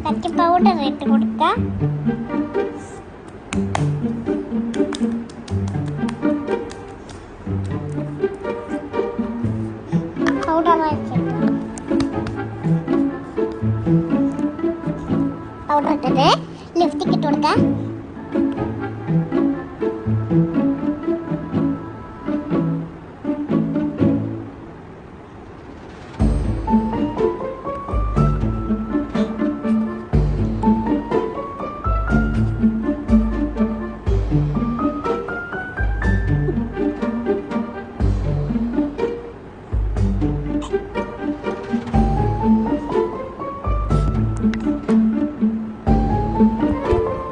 കുറച്ച് പൗഡർ ഇട്ട് കൊടുക്കാം. പൗഡർ ഇട്ടിട്ട് ലിപ്സ്റ്റിക് ഇട്ട് കൊടുക്കാം.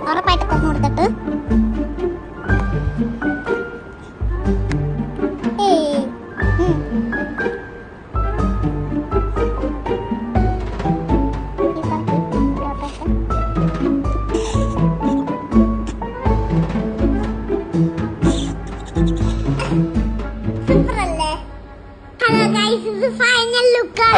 ഉറപ്പായിട്ട് തുറന്നു കൊടുത്തിട്ട് സൂപ്പർ അല്ലേ? ഹലോ ഗൈസ്, ഇത് ഫൈനൽ ലുക്ക്.